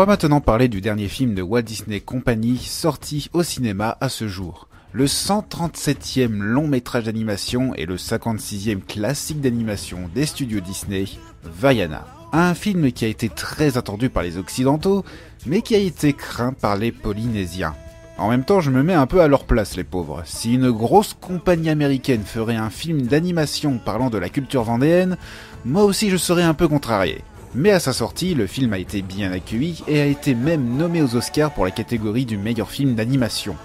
va maintenant parler du dernier film de Walt Disney Company sorti au cinéma à ce jour. Le 137e long métrage d'animation et le 56e classique d'animation des studios Disney, Vaiana. Un film qui a été très attendu par les Occidentaux, mais qui a été craint par les Polynésiens. En même temps, je me mets un peu à leur place, les pauvres. Si une grosse compagnie américaine ferait un film d'animation parlant de la culture vendéenne, moi aussi je serais un peu contrarié. Mais à sa sortie, le film a été bien accueilli et a été même nommé aux Oscars pour la catégorie du meilleur film d'animation.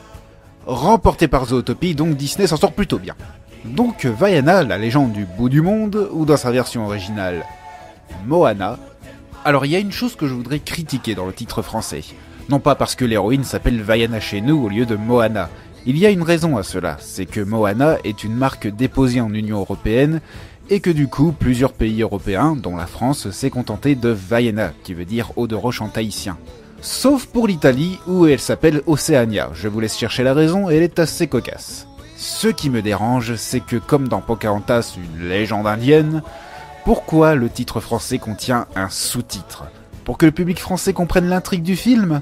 Remporté par Zootopie, donc Disney s'en sort plutôt bien. Donc Vaiana, la légende du bout du monde, ou dans sa version originale, Moana. Alors il y a une chose que je voudrais critiquer dans le titre français. Non pas parce que l'héroïne s'appelle Vaiana chez nous au lieu de Moana. Il y a une raison à cela, c'est que Moana est une marque déposée en Union Européenne et que du coup plusieurs pays européens, dont la France, s'est contenté de Vaiana, qui veut dire eau de roche en tahitien. Sauf pour l'Italie où elle s'appelle Oceania, je vous laisse chercher la raison, elle est assez cocasse. Ce qui me dérange, c'est que comme dans Pocahontas, une légende indienne, pourquoi le titre français contient un sous-titre ? Pour que le public français comprenne l'intrigue du film ?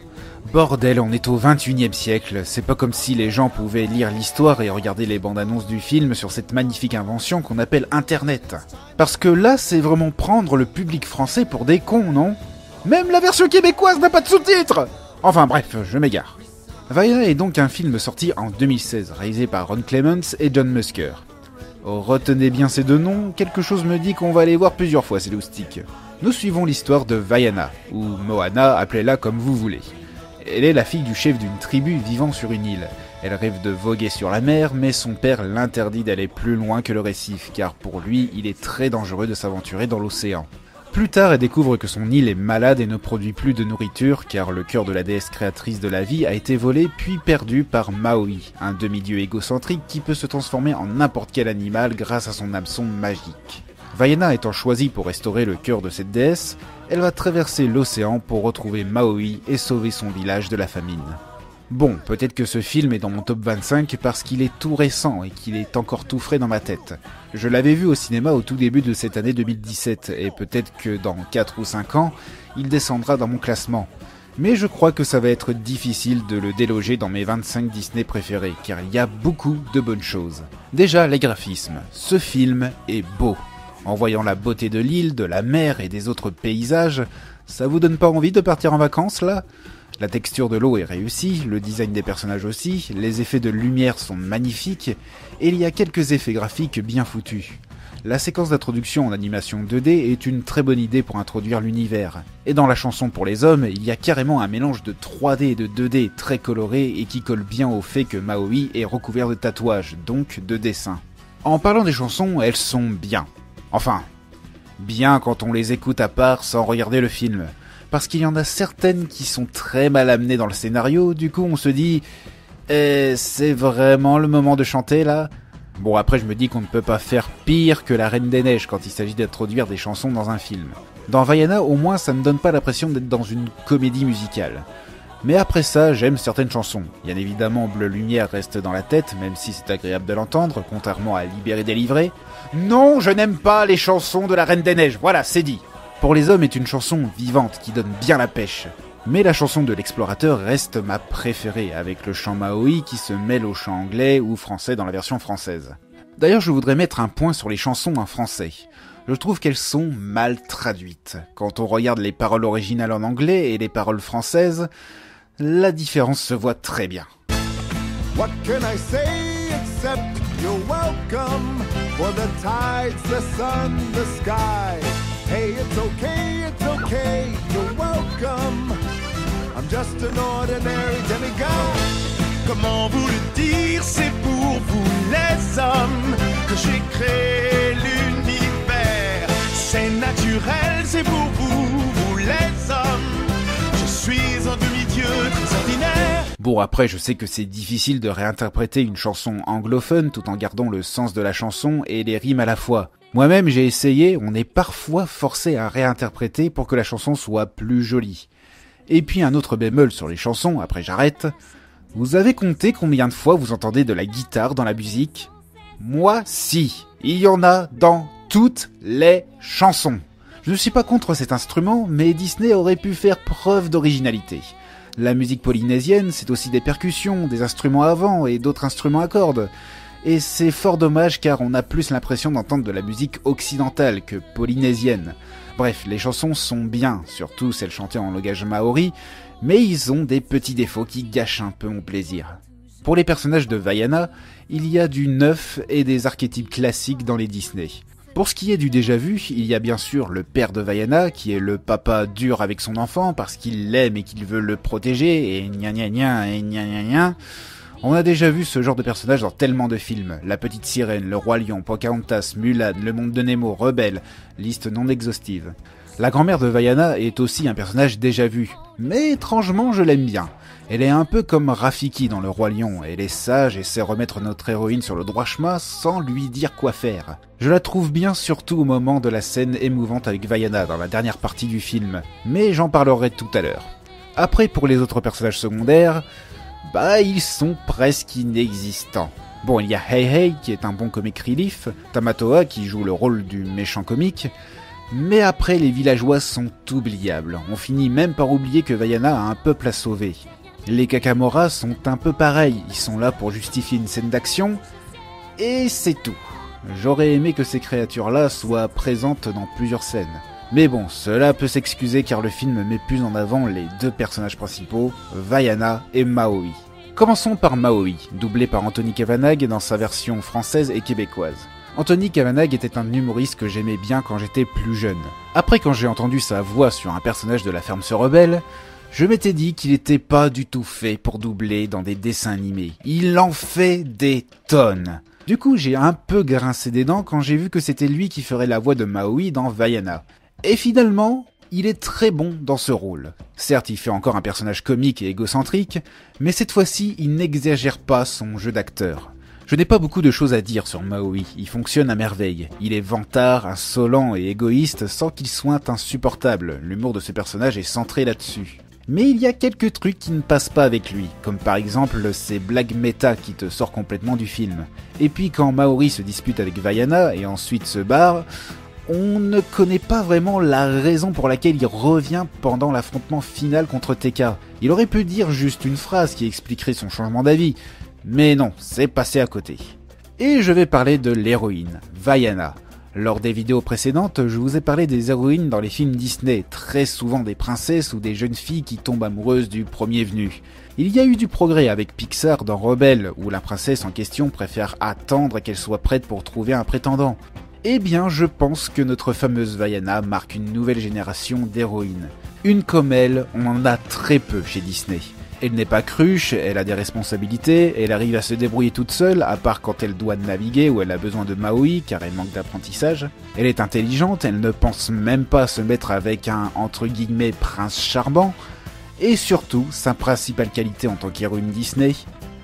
Bordel, on est au 21e siècle, c'est pas comme si les gens pouvaient lire l'histoire et regarder les bandes annonces du film sur cette magnifique invention qu'on appelle Internet. Parce que là, c'est vraiment prendre le public français pour des cons, non ? Même la version québécoise n'a pas de sous-titres ! Enfin bref, je m'égare. Vaiana est donc un film sorti en 2016, réalisé par Ron Clements et John Musker. Oh, retenez bien ces deux noms, quelque chose me dit qu'on va les voir plusieurs fois ces loustiques. Nous suivons l'histoire de Vaiana, ou Moana, appelez-la comme vous voulez. Elle est la fille du chef d'une tribu vivant sur une île. Elle rêve de voguer sur la mer, mais son père l'interdit d'aller plus loin que le récif, car pour lui, il est très dangereux de s'aventurer dans l'océan. Plus tard, elle découvre que son île est malade et ne produit plus de nourriture, car le cœur de la déesse créatrice de la vie a été volé puis perdu par Maui, un demi-dieu égocentrique qui peut se transformer en n'importe quel animal grâce à son hameçon magique. Vaiana étant choisie pour restaurer le cœur de cette déesse, elle va traverser l'océan pour retrouver Maui et sauver son village de la famine. Bon, peut-être que ce film est dans mon top 25 parce qu'il est tout récent et qu'il est encore tout frais dans ma tête. Je l'avais vu au cinéma au tout début de cette année 2017 et peut-être que dans 4 ou 5 ans, il descendra dans mon classement. Mais je crois que ça va être difficile de le déloger dans mes 25 Disney préférés car il y a beaucoup de bonnes choses. Déjà, les graphismes. Ce film est beau. En voyant la beauté de l'île, de la mer et des autres paysages, ça vous donne pas envie de partir en vacances là ? La texture de l'eau est réussie, le design des personnages aussi, les effets de lumière sont magnifiques, et il y a quelques effets graphiques bien foutus. La séquence d'introduction en animation 2D est une très bonne idée pour introduire l'univers. Et dans la chanson pour les hommes, il y a carrément un mélange de 3D et de 2D très coloré et qui colle bien au fait que Maui est recouvert de tatouages, donc de dessins. En parlant des chansons, elles sont bien. Enfin, bien quand on les écoute à part sans regarder le film. Parce qu'il y en a certaines qui sont très mal amenées dans le scénario, du coup on se dit « c'est vraiment le moment de chanter là ?» Bon après je me dis qu'on ne peut pas faire pire que la Reine des Neiges quand il s'agit d'introduire des chansons dans un film. Dans Vaiana au moins ça ne donne pas l'impression d'être dans une comédie musicale. Mais après ça, j'aime certaines chansons. Bien évidemment, Bleu Lumière reste dans la tête, même si c'est agréable de l'entendre, contrairement à Libéré délivré. Non, je n'aime pas les chansons de la Reine des Neiges, voilà, c'est dit. Pour les hommes est une chanson vivante qui donne bien la pêche. Mais la chanson de l'explorateur reste ma préférée, avec le chant Maui qui se mêle au chant anglais ou français dans la version française. D'ailleurs, je voudrais mettre un point sur les chansons en français. Je trouve qu'elles sont mal traduites. Quand on regarde les paroles originales en anglais et les paroles françaises, la différence se voit très bien. What can I say except you're welcome for the tides, the sun, the sky. Hey, it's okay, you're welcome. I'm just an ordinary demigod. Comment vous le dire, c'est pour vous les hommes que j'ai créé l'univers. C'est naturel, c'est pour vous, vous les hommes. Je suis un demi-dieu très ordinaire. Bon après je sais que c'est difficile de réinterpréter une chanson anglophone tout en gardant le sens de la chanson et les rimes à la fois. Moi-même j'ai essayé, on est parfois forcé à réinterpréter pour que la chanson soit plus jolie. Et puis un autre bémol sur les chansons, après j'arrête. Vous avez compté combien de fois vous entendez de la guitare dans la musique ? Moi si, il y en a dans toutes les chansons. Je ne suis pas contre cet instrument, mais Disney aurait pu faire preuve d'originalité. La musique polynésienne, c'est aussi des percussions, des instruments à vent et d'autres instruments à cordes. Et c'est fort dommage car on a plus l'impression d'entendre de la musique occidentale que polynésienne. Bref, les chansons sont bien, surtout celles chantées en langage maori, mais ils ont des petits défauts qui gâchent un peu mon plaisir. Pour les personnages de Vaiana, il y a du neuf et des archétypes classiques dans les Disney. Pour ce qui est du déjà vu, il y a bien sûr le père de Vaiana, qui est le papa dur avec son enfant parce qu'il l'aime et qu'il veut le protéger, et gna gna gna et gna gna gna. On a déjà vu ce genre de personnage dans tellement de films. La Petite Sirène, Le Roi Lion, Pocahontas, Mulan, Le Monde de Nemo, Rebelle, liste non exhaustive. La grand-mère de Vaiana est aussi un personnage déjà vu, mais étrangement je l'aime bien. Elle est un peu comme Rafiki dans Le Roi Lion, elle est sage et sait remettre notre héroïne sur le droit chemin sans lui dire quoi faire. Je la trouve bien surtout au moment de la scène émouvante avec Vaiana dans la dernière partie du film, mais j'en parlerai tout à l'heure. Après pour les autres personnages secondaires, ils sont presque inexistants. Bon, il y a Hei Hei qui est un bon comic relief, Tamatoa qui joue le rôle du méchant comique, mais après les villageois sont oubliables. On finit même par oublier que Vaiana a un peuple à sauver. Les Kakamora sont un peu pareils, ils sont là pour justifier une scène d'action, et c'est tout. J'aurais aimé que ces créatures-là soient présentes dans plusieurs scènes. Mais bon, cela peut s'excuser car le film met plus en avant les deux personnages principaux, Vaiana et Maui. Commençons par Maui, doublé par Anthony Kavanagh dans sa version française et québécoise. Anthony Kavanagh était un humoriste que j'aimais bien quand j'étais plus jeune. Après, quand j'ai entendu sa voix sur un personnage de La Ferme se rebelle, je m'étais dit qu'il était pas du tout fait pour doubler dans des dessins animés. Il en fait des tonnes. Du coup, j'ai un peu grincé des dents quand j'ai vu que c'était lui qui ferait la voix de Maui dans Vaiana. Et finalement, il est très bon dans ce rôle. Certes, il fait encore un personnage comique et égocentrique, mais cette fois-ci, il n'exagère pas son jeu d'acteur. Je n'ai pas beaucoup de choses à dire sur Maui, il fonctionne à merveille. Il est vantard, insolent et égoïste sans qu'il soit insupportable. L'humour de ce personnage est centré là-dessus. Mais il y a quelques trucs qui ne passent pas avec lui, comme par exemple ces blagues méta qui te sortent complètement du film. Et puis quand Maori se dispute avec Vaiana et ensuite se barre, on ne connaît pas vraiment la raison pour laquelle il revient pendant l'affrontement final contre Tekka. Il aurait pu dire juste une phrase qui expliquerait son changement d'avis, mais non, c'est passé à côté. Et je vais parler de l'héroïne, Vaiana. Lors des vidéos précédentes, je vous ai parlé des héroïnes dans les films Disney, très souvent des princesses ou des jeunes filles qui tombent amoureuses du premier venu. Il y a eu du progrès avec Pixar dans Rebelle, où la princesse en question préfère attendre qu'elle soit prête pour trouver un prétendant. Eh bien, je pense que notre fameuse Vaiana marque une nouvelle génération d'héroïnes. Une comme elle, on en a très peu chez Disney. Elle n'est pas cruche, elle a des responsabilités, elle arrive à se débrouiller toute seule, à part quand elle doit naviguer ou elle a besoin de Maui, car elle manque d'apprentissage. Elle est intelligente, elle ne pense même pas se mettre avec un, entre guillemets, prince charmant. Et surtout, sa principale qualité en tant qu'héroïne Disney,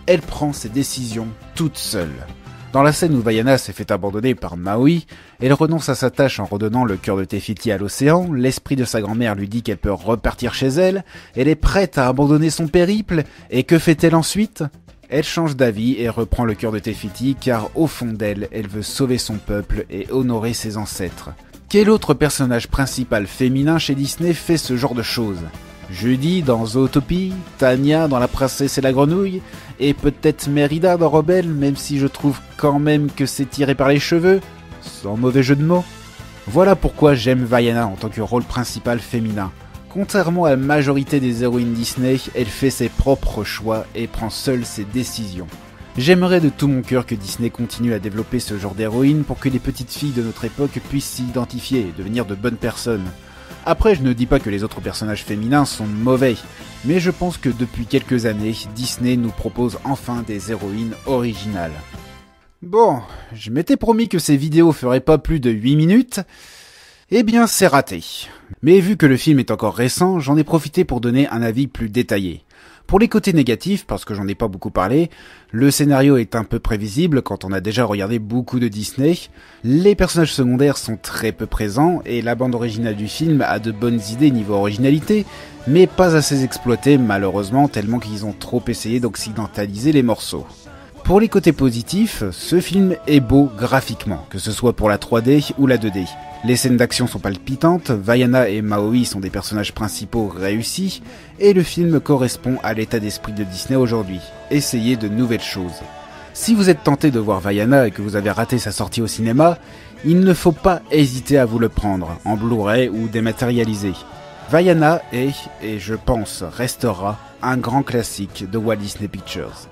elle prend ses décisions toute seule. Dans la scène où Vaiana s'est fait abandonner par Maui, elle renonce à sa tâche en redonnant le cœur de Te Fiti à l'océan, l'esprit de sa grand-mère lui dit qu'elle peut repartir chez elle, elle est prête à abandonner son périple, et que fait-elle ensuite ? Elle change d'avis et reprend le cœur de Te Fiti car au fond d'elle, elle veut sauver son peuple et honorer ses ancêtres. Quel autre personnage principal féminin chez Disney fait ce genre de choses ? Judy dans Zootopie, Tanya dans La Princesse et la Grenouille, et peut-être Mérida dans Rebelle, même si je trouve quand même que c'est tiré par les cheveux, sans mauvais jeu de mots. Voilà pourquoi j'aime Vaiana en tant que rôle principal féminin. Contrairement à la majorité des héroïnes Disney, elle fait ses propres choix et prend seule ses décisions. J'aimerais de tout mon cœur que Disney continue à développer ce genre d'héroïne pour que les petites filles de notre époque puissent s'identifier et devenir de bonnes personnes. Après, je ne dis pas que les autres personnages féminins sont mauvais, mais je pense que depuis quelques années, Disney nous propose enfin des héroïnes originales. Bon, je m'étais promis que ces vidéos feraient pas plus de 8 minutes, eh bien c'est raté. Mais vu que le film est encore récent, j'en ai profité pour donner un avis plus détaillé. Pour les côtés négatifs, parce que j'en ai pas beaucoup parlé, le scénario est un peu prévisible quand on a déjà regardé beaucoup de Disney, les personnages secondaires sont très peu présents et la bande originale du film a de bonnes idées niveau originalité, mais pas assez exploitées malheureusement tellement qu'ils ont trop essayé d'occidentaliser les morceaux. Pour les côtés positifs, ce film est beau graphiquement, que ce soit pour la 3D ou la 2D. Les scènes d'action sont palpitantes, Vaiana et Maui sont des personnages principaux réussis, et le film correspond à l'état d'esprit de Disney aujourd'hui, essayer de nouvelles choses. Si vous êtes tenté de voir Vaiana et que vous avez raté sa sortie au cinéma, il ne faut pas hésiter à vous le prendre, en Blu-ray ou dématérialisé. Vaiana est, et je pense restera, un grand classique de Walt Disney Pictures.